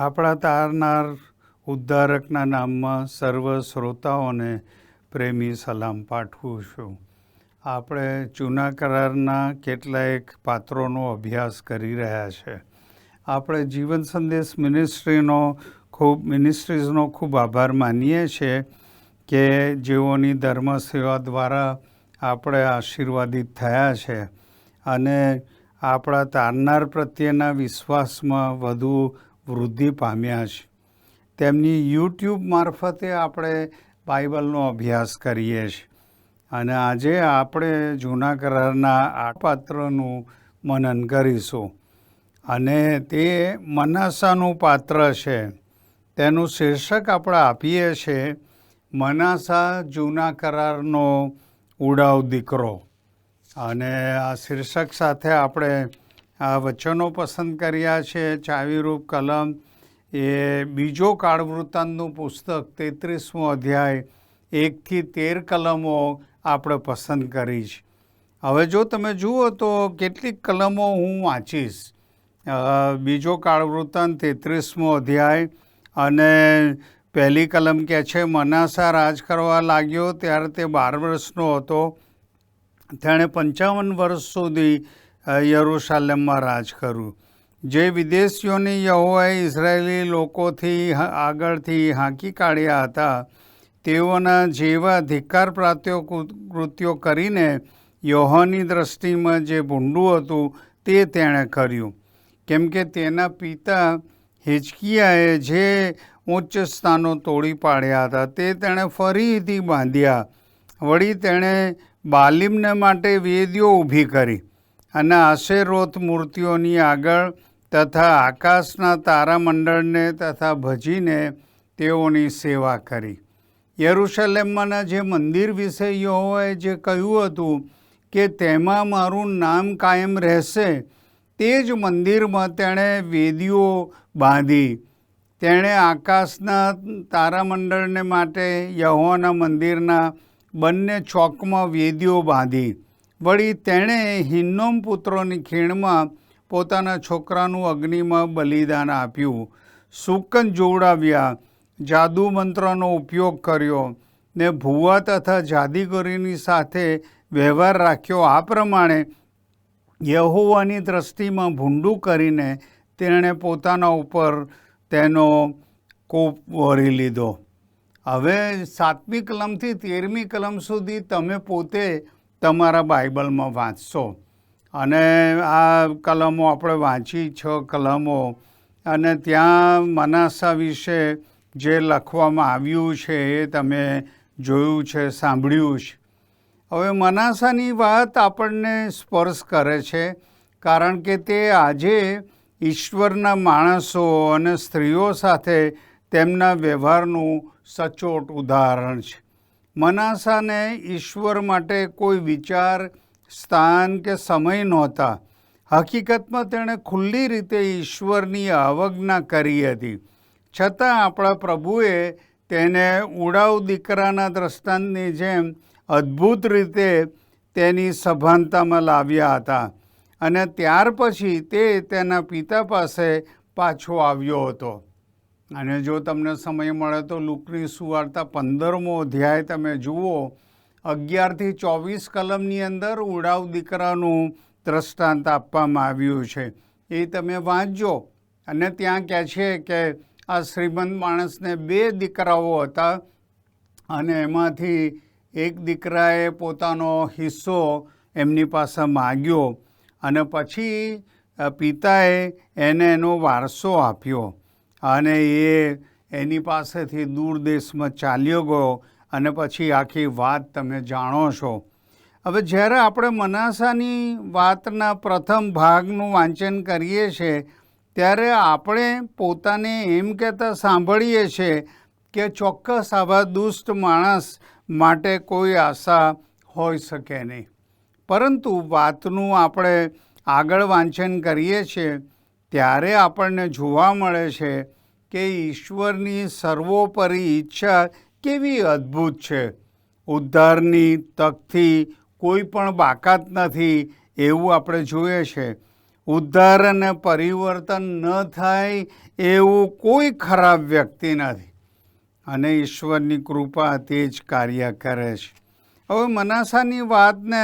આપણા તારનાર ઉદ્ધારકના નામમાં સર્વ શ્રોતાઓને પ્રેમી સલામ પાઠવું છું. આપણે જૂના કરારના કેટલાક પાત્રોનો અભ્યાસ કરી રહ્યા છે. આપણે જીવન સંદેશ મિનિસ્ટ્રીઝનો ખૂબ આભાર માનીએ છીએ કે જેઓની ધર્મ સેવા દ્વારા આપણે આશીર્વાદિત થયા છે અને આપણા તારનાર પ્રત્યેના વિશ્વાસમાં વધુ વૃદ્ધિ પામ્યા છે. તેમની યુટ્યુબ મારફતે આપણે બાઇબલનો અભ્યાસ કરીએ છીએ અને આજે આપણે જૂના કરારના આ પાત્રનું મનન કરીશું અને તે મનાસાનું પાત્ર છે. તેનું શીર્ષક આપણે આપીએ છીએ મનાસા જૂના કરારનો ઉડાવ દીકરો. અને આ શીર્ષક સાથે આપણે આ વચનો પસંદ કર્યા છે. ચાવીરૂપ કલમ એ બીજો કાળવૃત્તાંતનું પુસ્તક 33મો અધ્યાય 1-13 કલમો આપણે પસંદ કરી છે. હવે જો તમે જુઓ તો કેટલીક કલમો હું વાંચીશ. બીજો કાળવૃત્તાંત 33મો અધ્યાય અને પહેલી કલમ કહે છે, મનાસા રાજ કરવા લાગ્યો ત્યારે તે 12 વર્ષનો હતો. તેણે 55 વર્ષ સુધી યરૂશાલેમમાં રાજ કર્યું. જે વિદેશીઓને યહોવાએ ઇઝરાયેલી લોકોથી આગળથી હાંકી કાઢ્યા હતા તેઓના જેવા ધિક્કાર પ્રાપ્ત્યો કૃત્યો કરીને યહોવાની દૃષ્ટિમાં જે ભૂંડું હતું તે તેણે કર્યું. કેમ કે તેના પિતા હિજકિયાએ જે ઉચ્ચ સ્થાનો તોડી પાડ્યા હતા તે તેણે ફરીથી બાંધ્યા. વળી તેણે બાલીમને માટે વેદીઓ ઊભી કરી અને આશેરોત મૂર્તિઓની આગળ તથા આકાશના તારામંડળને તથા ભજીને તેઓની સેવા કરી. યરૂશાલેમમાંના જે મંદિર વિશે યહોવાએ જે કહ્યું હતું કે તેમાં મારું નામ કાયમ રહેશે તે જ મંદિરમાં તેણે વેદીઓ બાંધી. તેણે આકાશના તારામંડળને માટે યહોવાના મંદિરના બંને ચોકમાં વેદીઓ બાંધી. વળી તેણે હિન્નોમ પુત્રોની ખીણમાં પોતાના છોકરાનું અગ્નિમાં બલિદાન આપ્યું. સુકન જોવડાવ્યા, જાદુ મંત્રનો ઉપયોગ કર્યો ને ભૂવા તથા જાદીગરીની સાથે વ્યવહાર રાખ્યો. આ પ્રમાણે યહોવાની દૃષ્ટિમાં ભૂંડું કરીને તેણે પોતાના ઉપર તેનો કોપ વળી લીધો. હવે 7મી કલમથી 13મી કલમ સુધી તમે પોતે તમારા બાઇબલમાં વાંચશો અને આ કલમો આપણે વાંચી 6 કલમો અને ત્યાં મનાસા વિશે જે લખવામાં આવ્યું છે એ તમે જોયું છે, સાંભળ્યું છે. હવે મનાસાની વાત આપણને સ્પર્શ કરે છે કારણ કે તે આજે ઈશ્વરના માણસો અને સ્ત્રીઓ સાથે તેમના વ્યવહારનું સચોટ ઉદાહરણ છે. મનાસાને ઈશ્વર માટે કોઈ વિચાર, સ્થાન કે સમય નહોતા. હકીકતમાં તેણે ખુલ્લી રીતે ઈશ્વરની અવજ્ઞા કરી હતી. છતાં આપણા પ્રભુએ તેને ઉડાવ દીકરાના દ્રષ્ટાંતની જેમ અદ્ભુત રીતે તેની સભાનતામાં લાવ્યા હતા અને ત્યાર પછી તે તેના પિતા પાસે પાછો આવ્યો હતો. અને જો તમને સમય મળે તો લુકની સુવાર્તા 15મો અધ્યાય તમે જુઓ. 11-24 કલમની અંદર ઉડાવ દીકરાનું દ્રષ્ટાંત આપવામાં આવ્યું છે. એ તમે વાંચજો. અને ત્યાં કહે છે કે આ શ્રીમંત માણસને 2 દીકરાઓ હતા અને એમાંથી એક દીકરાએ પોતાનો હિસ્સો એમની પાસે માગ્યો અને પછી પિતાએ એને એનો વારસો આપ્યો અને એ એની પાસેથી દૂર દેશમાં ચાલ્યો ગયો અને પછી આખી વાત તમે જાણો છો. હવે જ્યારે આપણે મનાસાની વાતના પ્રથમ ભાગનું વાંચન કરીએ છીએ ત્યારે આપણે પોતાને એમ કહેતા સાંભળીએ છીએ કે ચોક્કસ આવા દુષ્ટ માણસ માટે કોઈ આશા હોઈ શકે નહીં. પરંતુ વાતનું આપણે આગળ વાંચન કરીએ છીએ ત્યારે આપણને જોવા મળે છે કે ઈશ્વરની સર્વોપરી ઈચ્છા કેવી અદ્ભુત છે. ઉદ્ધારની તકથી કોઈ પણ બાકાત નથી એવું આપણે જોઈએ છે. ઉદ્ધાર અને પરિવર્તન ન થાય એવું કોઈ ખરાબ વ્યક્તિ નથી, અને ઈશ્વરની કૃપા તે જ કાર્ય કરે છે. હવે મનાસાની વાતને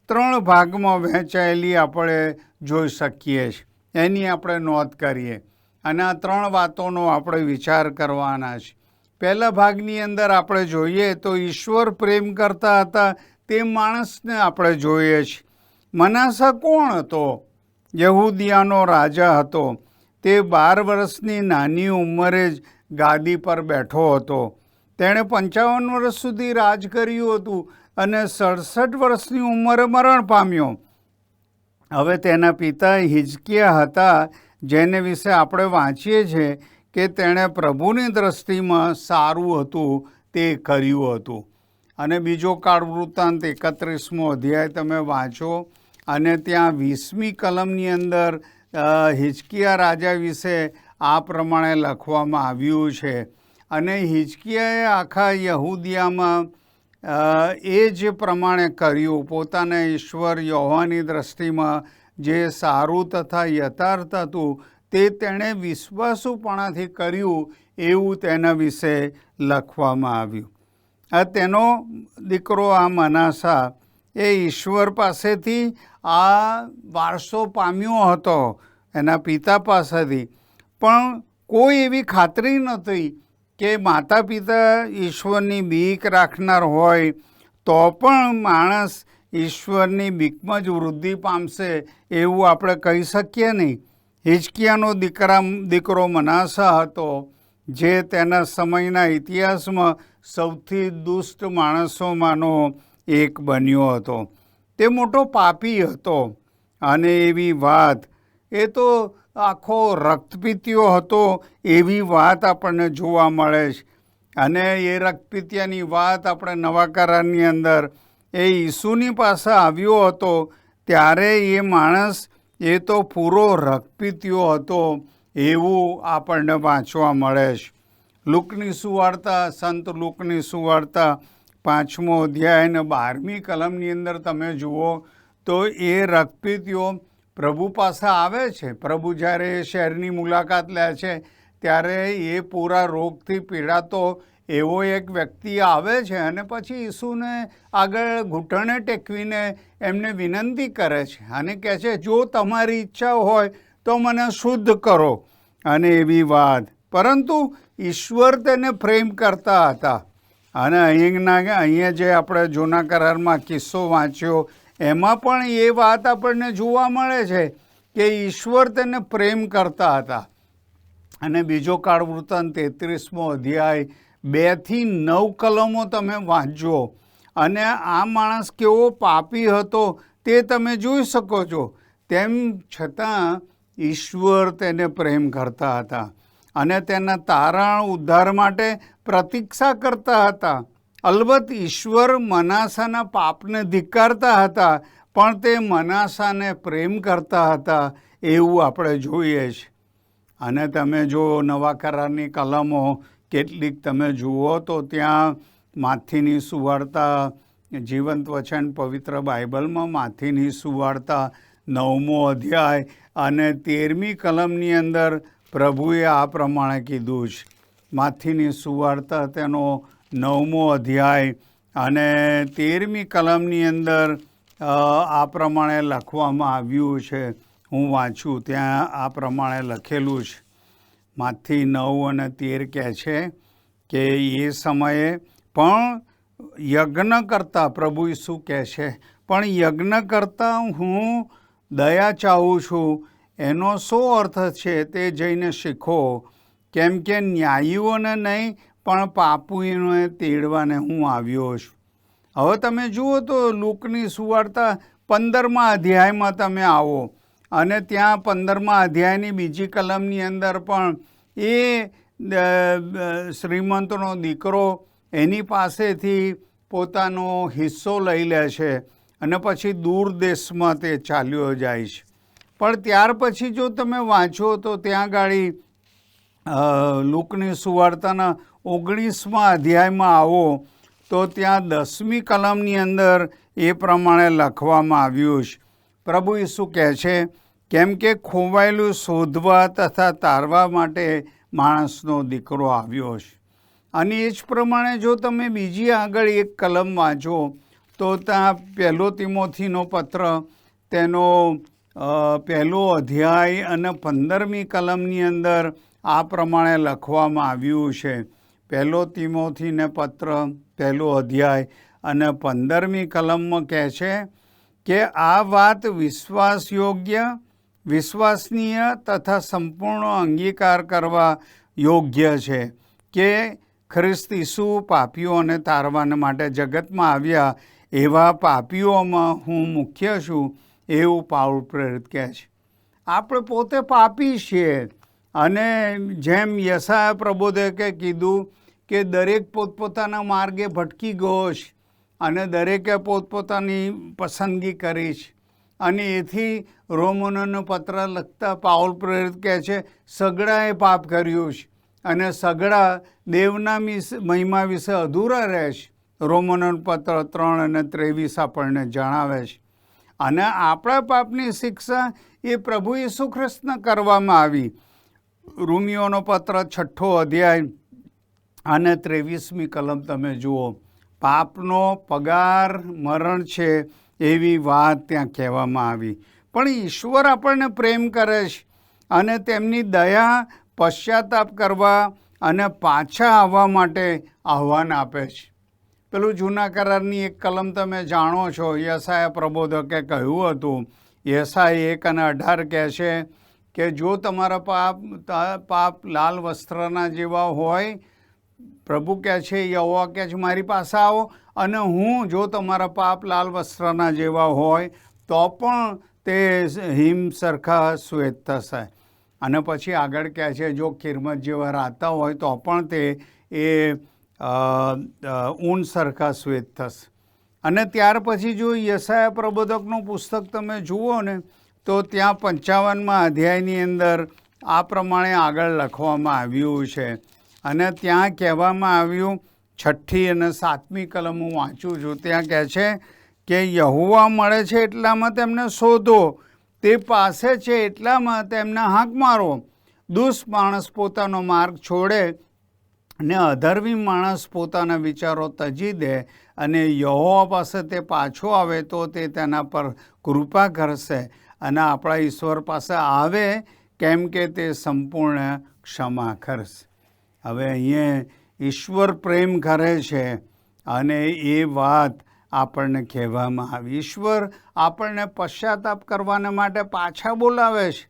3 ભાગમાં વહેંચાયેલી આપણે જોઈ શકીએ છીએ, એની આપણે નોંધ કરીએ, અને આ 3 વાતોનો આપણે વિચાર કરવાના છે. પહેલા ભાગની અંદર આપણે જોઈએ તો ઈશ્વર પ્રેમ કરતા હતા તે માણસને આપણે જોઈએ છીએ. મનાસા કોણ હતો? યહૂદિયાનો રાજા હતો. તે 12 વર્ષની નાની ઉંમરે જ ગાદી પર બેઠો હતો. તેણે 55 વર્ષ સુધી રાજ કર્યું હતું અને 67 વર્ષની ઉંમરે મરણ પામ્યો. હવે તેના પિતા હિજકિયા હતા, જેને વિશે આપણે વાંચીએ છીએ કે તેણે પ્રભુની દ્રષ્ટિમાં સારું હતું તે કર્યું હતું. અને બીજો કાળ વૃત્તાંત 31મો અધ્યાય તમે વાંચો, અને ત્યાં 20મી કલમની અંદર હિજકિયા રાજા વિશે આ પ્રમાણે લખવામાં આવ્યું છે. અને હિજકિયાએ આખા યહૂદિયામાં એ જ પ્રમાણે કર્યું. પોતાને ઈશ્વર યહોવાની દ્રષ્ટિમાં જે સારું તથા યથાર્થ હતું તે તેણે વિશ્વાસુપણાથી કર્યું એવું તેના વિશે લખવામાં આવ્યું. આ તેનો દીકરો આ મનાસા એ ઈશ્વર પાસેથી આ વારસો પામ્યો હતો, એના પિતા પાસેથી. પણ કોઈ એવી ખાતરી નહોતી કે માતા પિતા ઈશ્વરની બીક રાખનાર હોય તો પણ માણસ ઈશ્વરની બીકમાં જ વૃદ્ધિ પામશે એવું આપણે કહી શકીએ નહીં. હિજકિયાનો દીકરો મનાસા હતો, જે તેના સમયના ઇતિહાસમાં સૌથી દુષ્ટ માણસોમાંનો એક બન્યો હતો. તે મોટો પાપી હતો, અને એવી વાત, એ તો આખો રક્તપીતિયો હતો એવી વાત આપણને જોવા મળે છે. અને એ રક્તપીતિયાની વાત આપણે નવા કરારની અંદર એ ઈસુની પાસે આવ્યો હતો ત્યારે એ માણસ એ તો પૂરો રક્તપીતિયો હતો એવું આપણને વાંચવા મળે છે. લુકની સુવાર્તા, સંત લુકની સુવાર્તા 5મો અધ્યાય અને 12મી કલમની અંદર તમે જુઓ તો એ રક્તપીતિયો પ્રભુ પાસે આવે છે. પ્રભુ જ્યારે એ શહેરની મુલાકાત લે છે ત્યારે એ પૂરા રોગથી પીડાતો એવો એક વ્યક્તિ આવે છે, અને પછી ઈસુને આગળ ઘૂંટણે ટેકવીને એમને વિનંતી કરે છે અને કહે છે, જો તમારી ઈચ્છા હોય તો મને શુદ્ધ કરો, અને એવી વાત. પરંતુ ઈશ્વર તેને પ્રેમ કરતા હતા. અને અહીંયા જે આપણે જૂના કરારમાં કિસ્સો વાંચ્યો એમાં પણ એ વાત આપણને જોવા મળે છે કે ઈશ્વર તેને પ્રેમ કરતા હતા. અને બીજો કાળ વૃત્તાંત 33મો અધ્યાય 2 થી 9 કલમો તમે વાંચજો, અને આ માણસ કેવો પાપી હતો તે તમે જોઈ શકો છો. તેમ છતાં ઈશ્વર તેને પ્રેમ કરતા હતા અને તેના તારણ ઉદ્ધાર માટે પ્રતીક્ષા કરતા હતા. અલબત્ત ઈશ્વર મનાસાના પાપને ધિક્કારતા હતા, પણ તે મનાસાને પ્રેમ કરતા હતા એવું આપણે જોઈએ છીએ. અને તમે જો નવા કરારની કલમો કેટલીક તમે જુઓ તો ત્યાં માથીની સુવાર્તા, જીવંત વચન પવિત્ર બાઇબલમાં માથીની સુવાર્તા 9મો અધ્યાય અને 13મી કલમની અંદર પ્રભુએ આ પ્રમાણે કીધું છે. માથીની સુવાર્તા તેનો 9મો અધ્યાય અને 13મી કલમની અંદર આ પ્રમાણે લખવામાં આવ્યું છે. હું વાંચું, ત્યાં આ પ્રમાણે લખેલું છે. માથી 9 અને 13 કહે છે કે એ સમયે પણ યજ્ઞ કરતા, પ્રભુ ઈસુ કહે છે, પણ યજ્ઞ કરતા હું દયા ચાહું છું. એનો શું અર્થ છે તે જઈને શીખો, કેમ કે ન્યાયીઓને નહીં પણ પાપીઓને તેડવાને હું આવ્યો છું. હવે તમે જુઓ તો લુકની સુવાર્તા 15મા અધ્યાયમાં તમે આવો, અને ત્યાં 15મા અધ્યાયની બીજી કલમની અંદર પણ એ શ્રીમંતનો દીકરો એની પાસેથી પોતાનો હિસ્સો લઈ લે છે અને પછી દૂર દેશમાં તે ચાલ્યો જાય છે. પણ ત્યાર પછી જો તમે વાંચો તો ત્યાં ગાડી લુકની સુવાર્તાના 19મા અધ્યાયમાં આવો તો ત્યાં 10મી કલમની અંદર એ પ્રમાણે લખવામાં આવ્યું છે. પ્રભુ ઈસુ કહે છે કેમ કે ખોવાયેલું શોધવા તથા તારવા માટે માણસનો દીકરો આવ્યો છે. અને એ જ પ્રમાણે જો તમે બીજી આગળ એક કલમ વાંચો તો ત્યાં 1 તિમોથીનો પત્ર તેનો 1લો અધ્યાય અને 15મી કલમની અંદર આ પ્રમાણે લખવામાં આવ્યું છે. 1 તિમોથીને પત્ર 1લો અધ્યાય અને 15મી કલમમાં કહે છે કે આ વાત વિશ્વાસયોગ્ય, વિશ્વસનીય તથા સંપૂર્ણ અંગીકાર કરવા યોગ્ય છે કે ખ્રિસ્ત ઈસુ પાપીઓને તારવા માટે જગતમાં આવ્યા, એવા પાપીઓમાં હું મુખ્ય છું, એવું પાઉલ પ્રેરિત કહે છે. આપણે પોતે પાપી છીએ અને જેમ યશાયા પ્રબોધકે કીધું કે દરેક પોતપોતાના માર્ગે ભટકી ગયો છે અને દરેકે પોતપોતાની પસંદગી કરી છે. અને એથી રોમનોનો પત્ર લખતા પાઉલ પ્રેરિત કહે છે સગડાએ પાપ કર્યું છે અને સગડા દેવના મહિમા વિશે અધૂરા રહે છે. રોમનોનો પત્ર 3 અને 23 આપણને જણાવે છે. અને આપણા પાપની શિક્ષા એ પ્રભુ ઈસુ ખ્રિસ્તને કરવામાં આવી. રોમીયોનો પત્ર 6 અધ્યાય અને 23મી કલમ તમે જુઓ, પાપનો પગાર મરણ છે એવી વાત ત્યાં કહેવામાં આવી. પણ ઈશ્વર આપણને પ્રેમ કરે છે અને તેમની દયા પશ્ચાતાપ કરવા અને પાછા આવવા માટે આહ્વાન આપે છે. પેલું જૂના કરારની એક કલમ તમે જાણો છો, યશાયા પ્રબોધકે કહ્યું હતું, યશાયા 1 અને 18 કહે છે કે જો તમારા પાપ લાલ વસ્ત્રના જેવા હોય, પ્રભુ કહે છે, યહોવા કહે છે મારી પાસે આવો અને હું જો તમારા પાપ લાલ વસ્ત્રના જેવા હોય તો પણ તે હિમ સરખા શ્વેત થશે. અને પછી આગળ કહે છે જો કિરમત જેવા રાતા હોય તો પણ તે ઊન સરખા શ્વેત થશે. અને ત્યાર પછી જો યશાયા પ્રબોધકનું પુસ્તક તમે જુઓ ને તો ત્યાં 55મા અધ્યાયની અંદર આ પ્રમાણે આગળ લખવામાં આવ્યું છે. અને ત્યાં કહેવામાં આવ્યું, 6ઠ્ઠી અને 7મી કલમ હું વાંચું છું, ત્યાં કહે છે કે યહોવા મળે છે એટલામાં તેમને શોધો, તે પાસે છે એટલામાં તેમને હાંક મારો. દુષ્ટ માણસ પોતાનો માર્ગ છોડે ને અધર્મી માણસ પોતાના વિચારો તજી દે અને યહોવા પાસે તે પાછો આવે તો તે તેના પર કૃપા કરશે અને આપણા ઈશ્વર પાસે આવે કેમ કે તે સંપૂર્ણ ક્ષમા કરશે. હવે અહીંયા ઈશ્વર પ્રેમ કરે છે અને એ વાત આપણને કહેવામાં આવી. ઈશ્વર આપણને પશ્ચાતાપ કરવાને માટે પાછા બોલાવે છે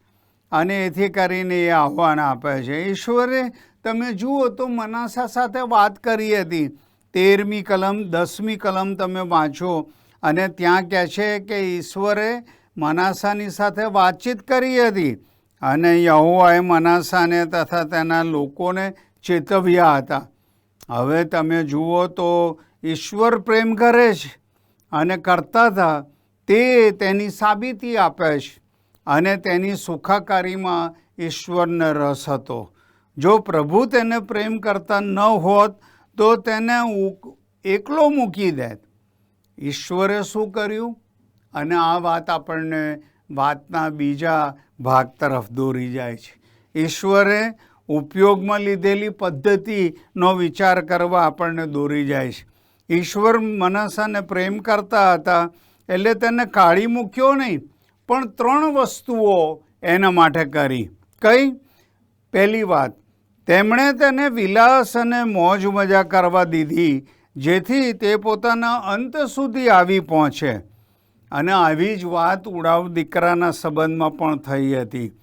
અને એથી કરીને એ આહ્વાન આપે છે. ઈશ્વરે તમે જુઓ તો મનાસા સાથે વાત કરી હતી. 13મી કલમ 10મી કલમ તમે વાંચો અને ત્યાં કહે છે કે ઈશ્વરે મનાસાની સાથે વાતચીત કરી હતી અને યહોવાએ મનાસાને તથા તેના લોકોને ચેતવ્યા હતા. હવે તમે જુઓ તો ઈશ્વર પ્રેમ કરે છે અને કરતા હતા તે તેની સાબિતી આપે છે અને તેની સુખાકારીમાં ઈશ્વરને રસ હતો. જો પ્રભુ તેને પ્રેમ કરતા ન હોત તો તેને એકલો મૂકી દેત. ઈશ્વરે શું કર્યું? અને આ વાત આપણને વાતના બીજા ભાગ તરફ દોરી જાય છે. ઈશ્વરે ઉપયોગમાં લીધેલી પદ્ધતિનો વિચાર કરવા આપણને દોરી જાય છે. ઈશ્વર મનસાને પ્રેમ કરતા હતા એટલે તેને કાઢી મૂક્યો નહીં, પણ 3 વસ્તુઓ એના માટે કરી. કઈ? પહેલી વાત, તેમણે તેને વિલાસ અને મોજ મજા કરવા દીધી જેથી તે પોતાના અંત સુધી આવી પહોંચે. અને આવી જ વાત ઉડાવ દીકરાના સંબંધમાં પણ થઈ હતી.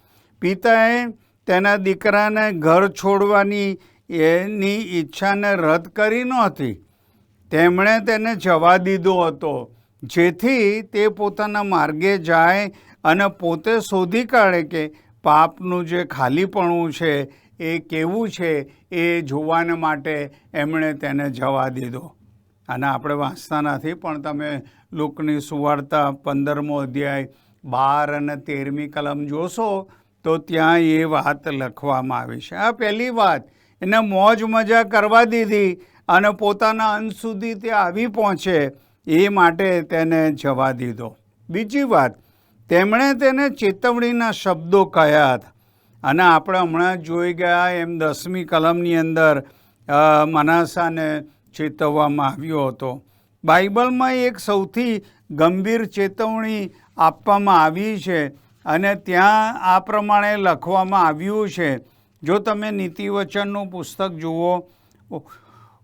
પિતાએ તેના દીકરાને ઘર છોડવાની એની ઈચ્છાને રદ કરી નહોતી. તેમણે તેને જવા દીધો હતો જેથી તે પોતાના માર્ગે જાય અને પોતે શોધી કાઢે કે પાપનું જે ખાલીપણું છે એ કેવું છે એ જોવાને માટે એમણે તેને જવા દીધો. અને આપણે વાંચતા નથી પણ તમે લુકની સુવાર્તા 15મો અધ્યાય 12 અને 13મી કલમ જોશો તો ત્યાં એ વાત લખવામાં આવી છે. આ પહેલી વાત, એને મોજ મજા કરવા દીધી અને પોતાના અંત સુધી તે આવી પહોંચે એ માટે તેને જવા દીધો. બીજી વાત, તેમણે તેને ચેતવણીના શબ્દો કહ્યા હતા. અને આપણે હમણાં જોઈ ગયા એમ 10મી કલમની અંદર મનાસાને ચેતવવામાં આવ્યો હતો. બાઇબલમાં એક સૌથી ગંભીર ચેતવણી આપવામાં આવી છે અને ત્યાં આ પ્રમાણે લખવામાં આવ્યું છે. જો તમે નીતિવચનનું પુસ્તક જુઓ,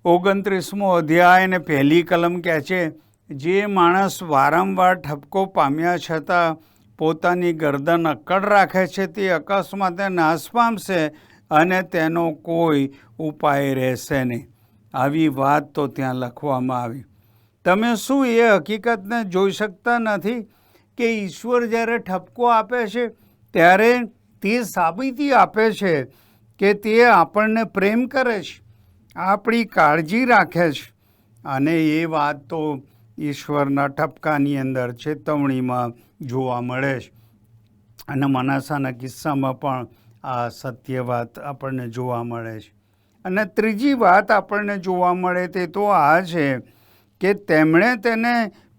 29મો અધ્યાય અને 1લી કલમ કહે છે, જે માણસ વારંવાર ઠપકો પામ્યા છતાં પોતાની ગરદન અક્કડ રાખે છે તે અકસ્માતે નાશ પામશે અને તેનો કોઈ ઉપાય રહેશે નહીં. આવી વાત તો ત્યાં લખવામાં આવી. તમે શું એ હકીકતને જોઈ શકતા નથી કે ઈશ્વર જ્યારે ઠપકો આપે છે ત્યારે તે સાબિતી આપે છે કે તે આપણને પ્રેમ કરે છે, આપણી કાળજી રાખે છે. અને એ વાત તો ઈશ્વરના ઠપકાની અંદર ચેતવણીમાં જોવા મળે છે. અને મનાસાના કિસ્સામાં પણ આ સત્ય વાત આપણને જોવા મળે છે. અને ત્રીજી વાત આપણને જોવા મળે તે તો આ છે કે તેમણે તેને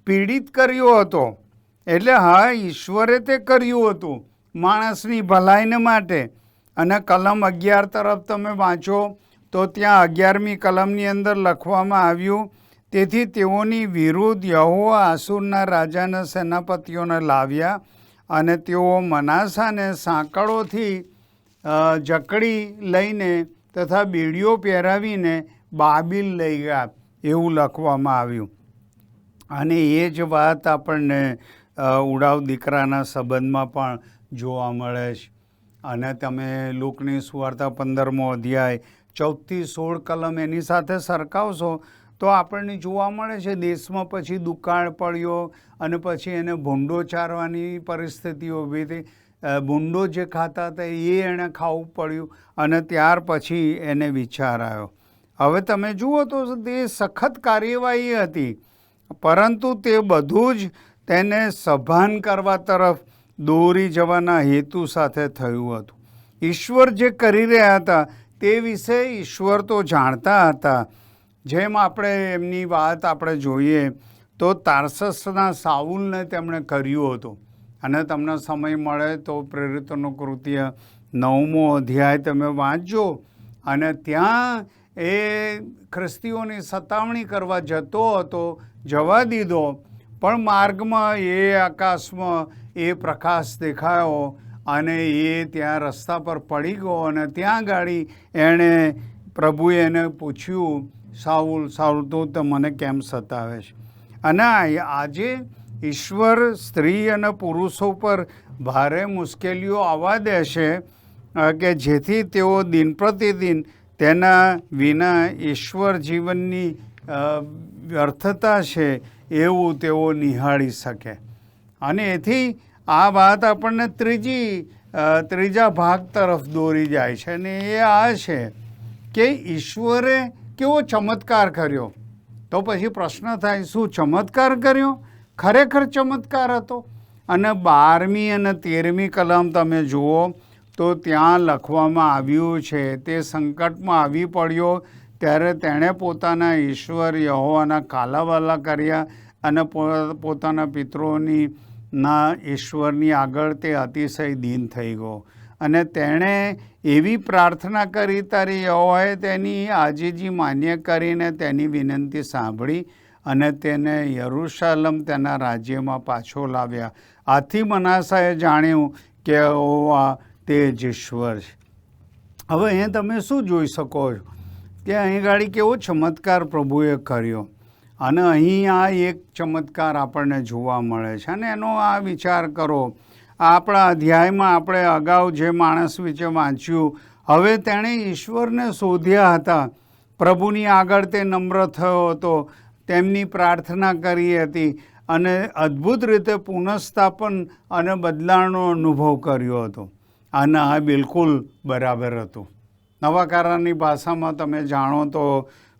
પીડિત કર્યો હતો. એટલે હા, ઈશ્વરે તે કર્યું હતું માણસની ભલાઈને માટે. અને કલમ 11 તરફ તમે વાંચો તો ત્યાં 11મી કલમની અંદર લખવામાં આવ્યું, તેથી તેઓની વિરુદ્ધ યહોવા આસુરના રાજાના સેનાપતિઓને લાવ્યા અને તેઓ મનાસાને સાંકળોથી જકડી લઈને તથા બેડીઓ પહેરાવીને બાબિલ લઈ ગયા, એવું લખવામાં આવ્યું. અને એ જ વાત આપણને ઉડાવ દીકરાના સંબંધમાં પણ જોવા મળે છે. અને તમે લૂકની સુવાર્તા 15મો અધ્યાય 14થી 16 કલમ એની સાથે સરખાવશો તો આપણને જોવા મળે છે દેશમાં પછી દુકાળ પડ્યો અને પછી એને ભૂંડો ચારવાની પરિસ્થિતિ ઊભી થઈ. ભૂંડો જે ખાતા હતા એ એણે ખાવું પડ્યું અને ત્યાર પછી એને વિચાર આવ્યો. હવે તમે જુઓ તો તે સખત કાર્યવાહી હતી, પરંતુ તે બધું જ તેને સભાન કરવા તરફ દોરી જવાના હેતુ સાથે થયું હતું. ઈશ્વર જે કરી રહ્યા હતા તે વિશે ઈશ્વર તો જાણતા હતા. જેમ આપણે એમની વાત આપણે જોઈએ તો તાર્સસના સાઉલને તેમણે કર્યું હતું. અને તમને સમય મળે તો પ્રેરિતોનું કૃત્ય 9મો અધ્યાય તમે વાંચજો. અને ત્યાં એ ખ્રિસ્તીઓની સતાવણી કરવા જતો હતો, જવા દીધો, પણ માર્ગમાં એ આકાશમાં એ પ્રકાશ દેખાયો અને એ ત્યાં રસ્તા પર પડી ગયો. અને ત્યાં ગાડી એણે પ્રભુએ એને પૂછ્યું, સાઉલ સાઉલ તું મને કેમ સતાવે છે? અને આજે ઈશ્વર સ્ત્રી અને પુરુષો પર ભારે મુશ્કેલીઓ આવવા દેશે કે જેથી તેઓ દિન પ્રતિદિન તેના વિના ઈશ્વર જીવનની વ્યર્થતા છે એવું તેઓ નિહાળી શકે. અને એથી આ વાત આપણને ત્રીજા ભાગ તરફ દોરી જાય છે. અને એ આ છે કે ઈશ્વરે કેવો ચમત્કાર કર્યો. તો પછી પ્રશ્ન થાય, શું ચમત્કાર કર્યો? ખરેખર ચમત્કાર હતો. અને 12મી અને 13મી કલમ તમે જુઓ તો ત્યાં લખવામાં આવ્યું છે, તે સંકટમાં આવી પડ્યો ત્યારે તેણે પોતાના ઈશ્વર યહોવાના કાલાવાલા કર્યા અને પોતાના પિતૃઓની ઈશ્વરની આગળ તે અતિશય દીન થઈ ગયો. અને તેણે એવી પ્રાર્થના કરી, તારી યહોવાએ તેની આજીજી માન્ય કરીને તેની વિનંતી સાંભળી અને તેને યરૂશાલેમ તેના રાજ્યમાં પાછો લાવ્યા. આથી મનાસાએ જાણ્યું કે યહોવા તે જ ઈશ્વર છે. હવે અહીં તમે શું જોઈ શકો છો કે અહીં ગાડી કેવો ચમત્કાર પ્રભુએ કર્યો. અને અહીં આ એક ચમત્કાર આપણને જોવા મળે છે. અને એનો આ વિચાર કરો, આપણા અધ્યાયમાં આપણે અગાઉ જે માણસ વિશે વાંચ્યું, હવે તેણે ઈશ્વરને શોધ્યા હતા, પ્રભુની આગળ તે નમ્ર થયો હતો, તેમની પ્રાર્થના કરી હતી અને અદ્ભુત રીતે પુનઃસ્થાપન અને બદલાણનો અનુભવ કર્યો હતો. અને આ બિલકુલ બરાબર હતું. નવા કરારની ભાષામાં તમે જાણો તો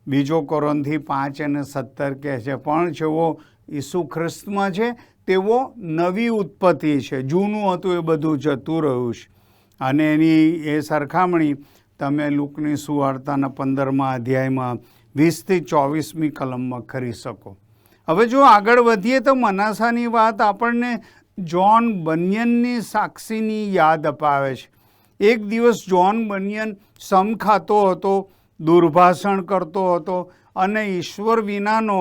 2 કોરિન્થી 5 અને 17 કહે છે, પણ જેવો ઈસુ ખ્રિસ્તમાં છે તેવો નવી ઉત્પત્તિ છે, જૂનું હતું એ બધું જતું રહ્યું છે. અને એની એ સરખામણી તમે લૂકની સુવાર્તાના 15મા અધ્યાયમાં 20થી 24મી કલમમાં કરી શકો. હવે જો આગળ વધીએ તો મનાસાની વાત આપણને જ્હોન બનિયનની સાક્ષીની યાદ અપાવે છે. એક દિવસ જ્હોન બનિયન સમ ખાતો હતો, દુર્ભાષણ કરતો હતો અને ઈશ્વર વિનાનો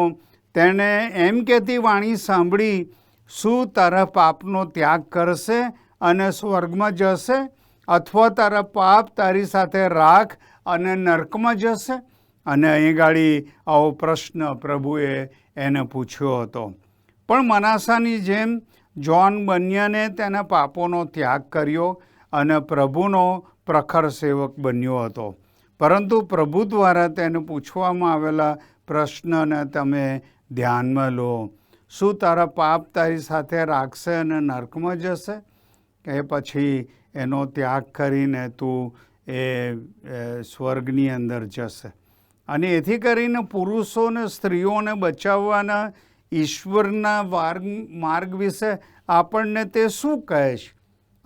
તેણે એમ કહેતી વાણી સાંભળી, શું તારા પાપનો ત્યાગ કરશે અને સ્વર્ગમાં જશે, અથવા તારા પાપ તારી સાથે રાખ અને નર્કમાં જશે? અને અહીં ગાડી આવો પ્રશ્ન પ્રભુએ એને પૂછ્યો હતો. પણ મનાસાની જેમ જ્હોન બનિયને તેના પાપોનો ત્યાગ કર્યો અને પ્રભુનો પ્રખર સેવક બન્યો હતો. પરંતુ પ્રભુ દ્વારા તેને પૂછવામાં આવેલા પ્રશ્નને તમે ધ્યાનમાં લો. શું તારા પાપ તારી સાથે રાખશે અને નર્કમાં જશે, કે પછી એનો ત્યાગ કરીને તું સ્વર્ગની અંદર જશે? અને એથી કરીને પુરુષો અને સ્ત્રીઓને બચાવવાના ઈશ્વરના માર્ગ વિશે આપણને તે શું કહે છે?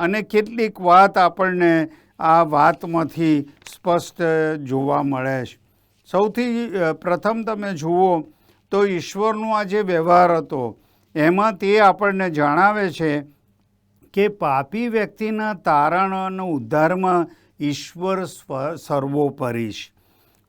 અને કેટલીક વાત આપણને આ વાતમાંથી સ્પષ્ટ જોવા મળે છે. સૌથી પ્રથમ તમે જુઓ તો ઈશ્વરનો આ જે વ્યવહાર હતો એમાં તે આપણને જણાવે છે કે પાપી વ્યક્તિના તારણ અને ઉદ્ધારમાં ઈશ્વર સર્વોપરી છે.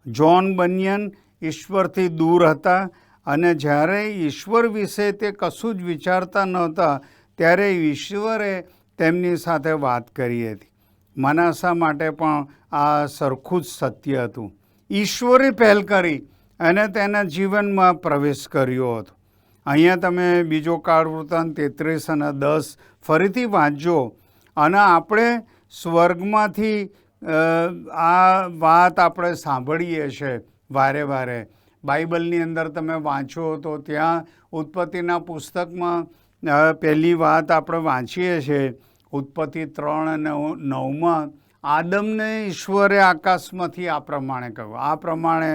જ્હોન બનિયન ઈશ્વરથી દૂર હતા અને જ્યારે ઈશ્વર વિશે તે કશું જ વિચારતા નહોતા ત્યારે ઈશ્વરે તેમની સાથે વાત કરી હતી. મનાસા માટે પણ આ સરખું જ સત્ય હતું. ઈશ્વરે પહેલ કરી અને તેના જીવનમાં પ્રવેશ કર્યો હતો. અહીંયા તમે બીજો કાળ વૃત્તાંત 33 અને 10 ફરીથી વાંચજો અને આપણે સ્વર્ગમાંથી આ વાત આપણે સાંભળીએ છીએ વારે વારે. બાઇબલની અંદર તમે વાંચો તો ત્યાં ઉત્પત્તિના પુસ્તકમાં પહેલી વાત આપણે વાંચીએ છીએ. ઉત્પત્તિ 3 અને 9માં આદમને ઈશ્વરે આકાશમાંથી આ પ્રમાણે કહ્યું, આ પ્રમાણે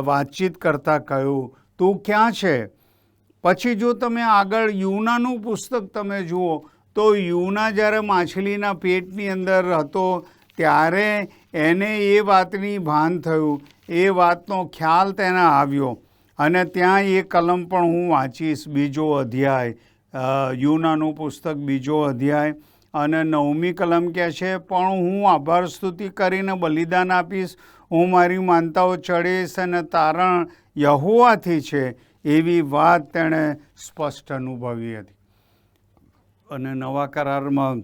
વાતચીત કરતાં કહ્યું, તું ક્યાં છે? પછી જો તમે આગળ યુનાનું પુસ્તક તમે જુઓ તો યુના જ્યારે માછલીના પેટની અંદર હતો ત્યારે એને એ વાતની ભાન થયું, એ વાતનો ખ્યાલ તેને આવ્યો. અને ત્યાં એ કલમ પણ હું વાંચીશ, 2 અધ્યાય, યુનાનું પુસ્તક 2 અધ્યાય અને 9મી કલમ કહે છે, પણ હું આભાર સ્તુતિ કરીને બલિદાન આપીશ, હું મારી માનતાઓ ચડીશ અને તારણ યહોવાથી છે, એવી વાત તેણે સ્પષ્ટ અનુભવી હતી. અને નવા કરારમાં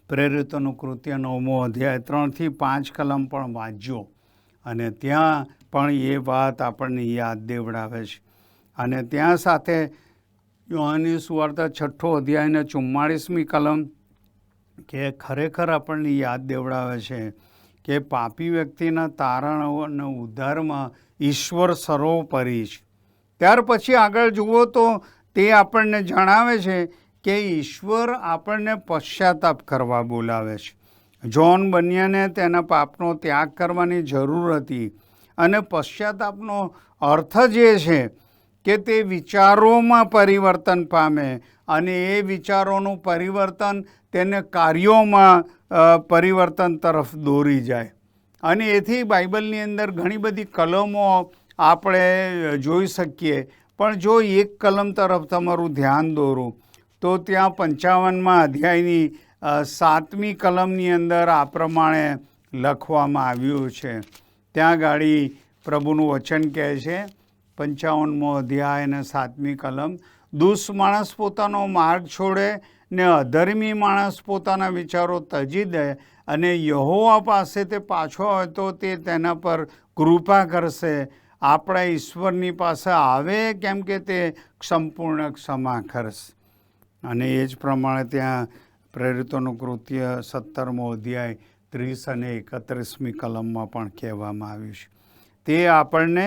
પ્રેરિતોનું કૃત્ય 9મો અધ્યાય 3 થી 5 કલમ પણ વાંચજો અને ત્યાં પણ એ વાત આપણને યાદ દેવડાવે છે. અને ત્યાં સાથે યોહાનની સુવાર્તા 6 અધ્યાય અને 44મી કલમ કે ખરેખર આપણને યાદ દેવડાવે છે કે પાપી વ્યક્તિના તારણ અને ઉદ્ધારમાં ઈશ્વર સર્વોપરી છે. ત્યાર પછી આગળ જુઓ તો તે આપણને જણાવે છે કે ઈશ્વર આપણને પશ્ચાતાપ કરવા બોલાવે છે. જ્હોન બનિયને તેના પાપનો ત્યાગ કરવાની જરૂર હતી અને પશ્ચાતાપનો અર્થ જે છે કે તે વિચારોમાં પરિવર્તન પામે અને એ વિચારોનું પરિવર્તન તેને કાર્યોમાં પરિવર્તન તરફ દોરી જાય. અને એથી બાઇબલની અંદર ઘણી બધી કલમો આપણે જોઈ શકીએ, પણ જો એક કલમ તરફ તમારું ધ્યાન દોરું તો ત્યાં 55મા અધ્યાયની 7મી કલમની અંદર આ પ્રમાણે લખવામાં આવ્યું છે. ત્યાં ગાડી પ્રભુનું વચન કહે છે, 55મો અધ્યાય અને 7મી કલમ, દુષ્ટ માણસ પોતાનો માર્ગ છોડે ને અધર્મી માણસ પોતાના વિચારો તજી દે અને યહોવા પાસે તે પાછો આવે તો તે તેના પર કૃપા કરશે. આપણા ઈશ્વરની પાસે આવે કેમ કે તે સંપૂર્ણ ક્ષમા કરશે. અને એ જ પ્રમાણે ત્યાં પ્રેરિતોનું કૃત્ય 17મો અધ્યાય 30 અને 31મી કલમમાં પણ કહેવામાં આવ્યું છે. તે આપણને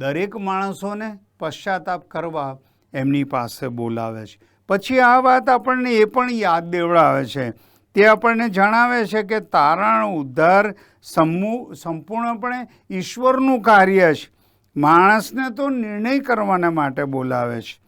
દરેક માણસોને પશ્ચાતાપ કરવા એમની પાસે બોલાવે છે. પછી આ વાત આપણને એ પણ યાદ દેવડાવે છે, તે આપણને જણાવે છે કે તારણ ઉદ્ધાર સંપૂર્ણપણે ઈશ્વરનું કાર્ય છે. માણસને તો નિર્ણય કરવાના માટે બોલાવે છે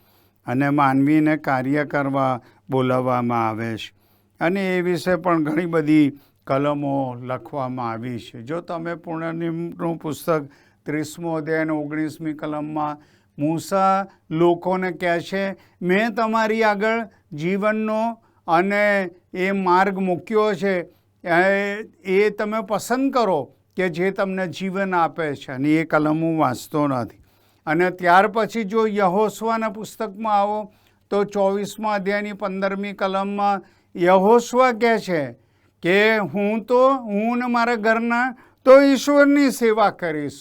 અને માનવીને કાર્ય કરવા બોલાવવામાં આવે છે. અને એ વિશે પણ ઘણી બધી કલમો લખવામાં આવી છે. જો તમે પુણ્યનું પુસ્તક 30મો અધ્યાય અને 19મી કલમમાં મૂસા લોકોને કહે છે, મેં તમારી આગળ જીવનનો અને એ માર્ગ મૂક્યો છે, એ તમે પસંદ કરો કે જે તમને જીવન આપે છે. અને એ કલમ હું વાંચતો નથી. અને ત્યાર પછી જો યહોશવાના પુસ્તકમાં આવો તો 24મા અધ્યાયની 15મી કલમમાં યહોશવા કહે છે કે હું ને મારા ઘરના તો ઈશ્વરની સેવા કરીશ.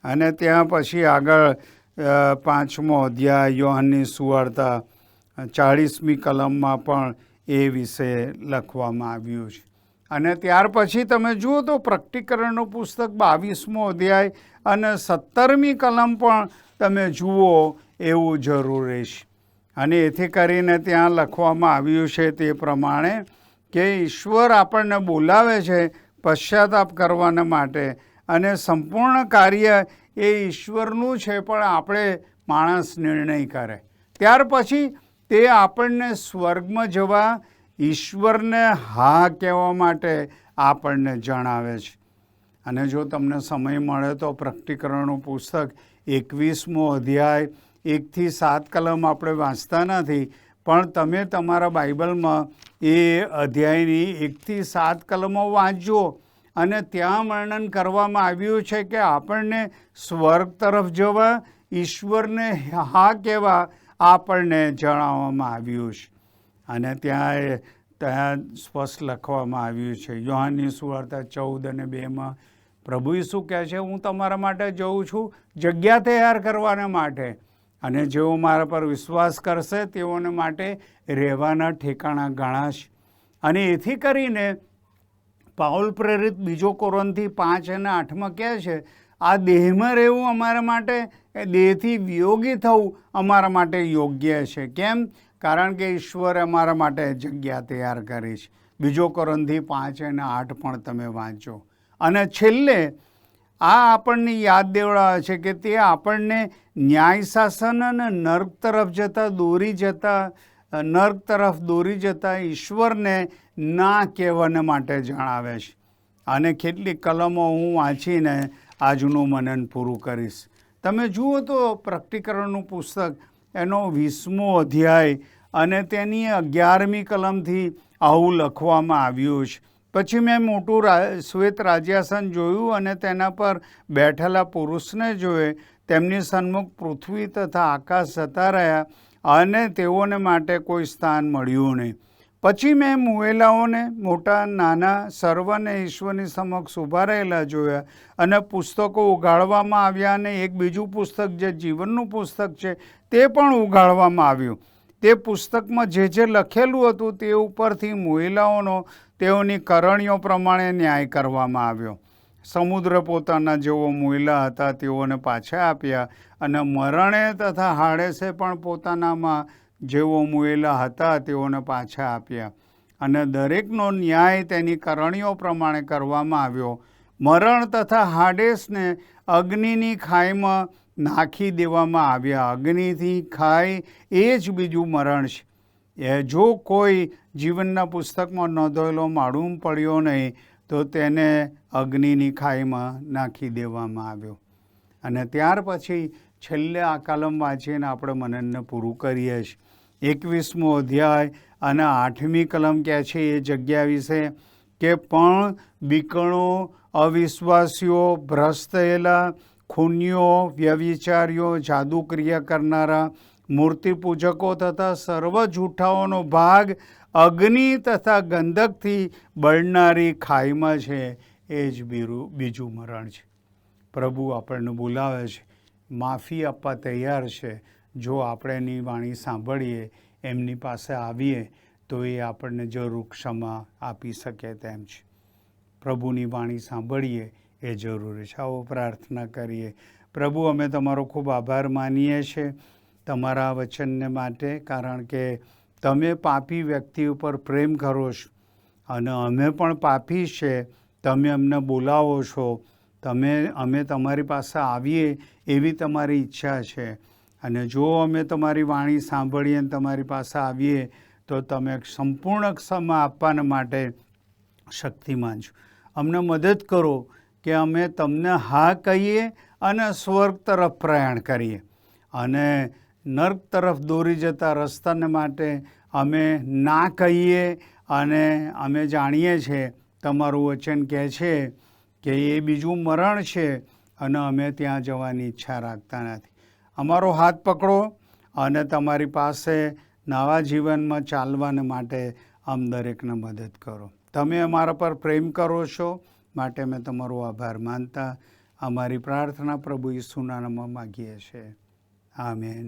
અને ત્યાં પછી આગળ 5મો અધ્યાય યોહાનની સુવાર્તા 40મી કલમમાં પણ એ વિશે લખવામાં આવ્યું છે. અને ત્યાર પછી તમે જુઓ તો પ્રકટીકરણનું પુસ્તક 22મો અધ્યાય અને 17મી કલમ પણ તમે જુઓ એવું જરૂરી છે. અને એથી કરીને ત્યાં લખવામાં આવ્યું છે તે પ્રમાણે કે ઈશ્વર આપણને બોલાવે છે પશ્ચાતાપ કરવાના માટે, અને સંપૂર્ણ કાર્ય એ ઈશ્વરનું છે, પણ આપણે માણસ નિર્ણય કરે. ત્યાર પછી તે આપણને સ્વર્ગમાં જવા ઈશ્વરને હા કહેવા માટે આપણને જણાવે છે. અને જો તમને સમય મળે તો પ્રકટીકરણનું પુસ્તક 21મો અધ્યાય 1 થી 7 કલમ આપણે વાંચતા નથી, પણ તમે તમારા બાઇબલમાં એ અધ્યાયની 1 થી 7 કલમો વાંચજો. અને ત્યાં વર્ણન કરવામાં આવ્યું છે કે આપણને સ્વર્ગ તરફ જવા ઈશ્વરને હા કહેવા આપણને જણાવવામાં આવ્યું છે. અને ત્યાં સ્પષ્ટ લખવામાં આવ્યું છે યોહાનની સુવાર્તા 14 અને 2માં પ્રભુ ઈસુ કહે છે, હું તમારા માટે જઉં છું જગ્યા તૈયાર કરવાના માટે, અને જેઓ મારા પર વિશ્વાસ કરશે તેઓને માટે રહેવાના ઠેકાણા ઘણા છે. અને એથી કરીને પાઉલ પ્રેરિત 2 કોરિન્થી 5 અને 8માં કહે છે, આ દેહમાં રહેવું અમારા માટે, દેહથી વિયોગી થવું અમારા માટે યોગ્ય છે. કેમ? કારણ કે ઈશ્વરે અમારા માટે જગ્યા તૈયાર કરી છે. 2 કોરિન્થી 5 અને 8 પણ તમે વાંચો. અને છેલ્લે આ આપણને યાદ દેવડાવે છે કે તે આપણને ન્યાય શાસન અને નર્ક તરફ દોરી જતા ઈશ્વરને ના કહેવાને માટે જણાવે છે. અને કેટલીક કલમો હું વાંચીને આજનું મનન પૂરું કરીશ. તમે જુઓ તો પ્રકટીકરણનું પુસ્તક એનો 20મો અધ્યાય અને તેની 11મી કલમથી આવું લખવામાં આવ્યું છે. પછી મેં મોટું શ્વેત રાજ્યાસન જોયું અને તેના પર બેઠેલા પુરુષને જોયે. તેમની સન્મુખ પૃથ્વી તથા આકાશ જતા રહ્યા અને તેઓને માટે કોઈ સ્થાન મળ્યું નહીં. પછી મેં મુએલાઓને મોટા નાના સર્વને ઈશ્વરની સમક્ષ ઊભા રહેલા જોયા, અને પુસ્તકો ઉગાડવામાં આવ્યા, અને એક બીજું પુસ્તક જે જીવનનું પુસ્તક છે તે પણ ઉગાડવામાં આવ્યું. તે પુસ્તકમાં જે લખેલું હતું તે ઉપરથી મુએલાઓનો તેઓની કરણીઓ પ્રમાણે ન્યાય કરવામાં આવ્યો. સમુદ્ર પોતાના જેવો મુએલા હતા તેઓને પાછા આપ્યા, અને મરણે તથા હાડેસે પણ પોતાનામાં જેવો મુએલા હતા તેઓને પાછા આપ્યા. અને દરેકનો ન્યાય તેની કરણીઓ પ્રમાણે કરવામાં આવ્યો. મરણ તથા હાડેસને અગ્નિની ખાઈમાં નાખી દેવામાં આવ્યા. અગ્નિથી ખાઈ એ જ બીજું મરણ છે. જો કોઈ જીવનના પુસ્તકમાં નોંધાયેલો માલુમ પડ્યો નહીં તો તેને અગ્નિની ખાઈમાં નાખી દેવામાં આવ્યો. અને ત્યાર પછી છેલ્લે આ કલમ વાંચીને આપણે મનનને પૂરું કરીએ છીએ. 21મો અધ્યાય અને 8મી કલમ કહે છે એ જગ્યા વિશે કે પણ બીકણો, અવિશ્વાસીઓ, ભ્રષ્ટ થયેલા, ખૂનીઓ, વ્યભિચારીઓ, જાદુક્રિયા કરનારા, મૂર્તિપૂજકો તથા સર્વ જૂઠાઓનો ભાગ અગ્નિ તથા ગંધકથી બળનારી ખાઈમાં છે. એ જ બીજું મરણ છે. પ્રભુ આપણને બોલાવે છે, માફી આપવા તૈયાર છે. જો આપણે એની વાણી સાંભળીએ, એમની પાસે આવીએ તો એ આપણને જરૂર ક્ષમા આપી શકે તેમ છે. પ્રભુની વાણી સાંભળીએ એ જરૂરી છે. આવો પ્રાર્થના કરીએ. પ્રભુ, અમે તમારો ખૂબ આભાર માનીએ છીએ તમારા વચનને માટે, કારણ કે તમે પાપી વ્યક્તિ ઉપર પ્રેમ કરો છો, અને અમે પણ પાપી છે. તમે અમને બોલાવો છો, અમે તમારી પાસે આવીએ એવી તમારી ઈચ્છા છે. અને જો અમે તમારી વાણી સાંભળીએ અને તમારી પાસે આવીએ તો તમે સંપૂર્ણ ક્ષમા આપવાના માટે શક્તિમાન છો. અમને મદદ કરો કે અમે તમને હા કહીએ અને સ્વર્ગ તરફ પ્રયાણ કરીએ. અને નર્ક તરફ દોરી જતા રસ્તાને માટે અમે ના કહીએ, અને અમે જાણીએ છીએ તમારું વચન કહે છે કે એ બીજું મરણ છે અને અમે ત્યાં જવાની ઈચ્છા રાખતા નથી. અમારો હાથ પકડો અને તમારી પાસે નવા જીવનમાં ચાલવાને માટે આમ દરેકને મદદ કરો. તમે અમારા પર પ્રેમ કરો છો માટે અમે તમારો આભાર માનતા અમારી પ્રાર્થના પ્રભુ ઈસુના નામમાં માગીએ છીએ. આમેન.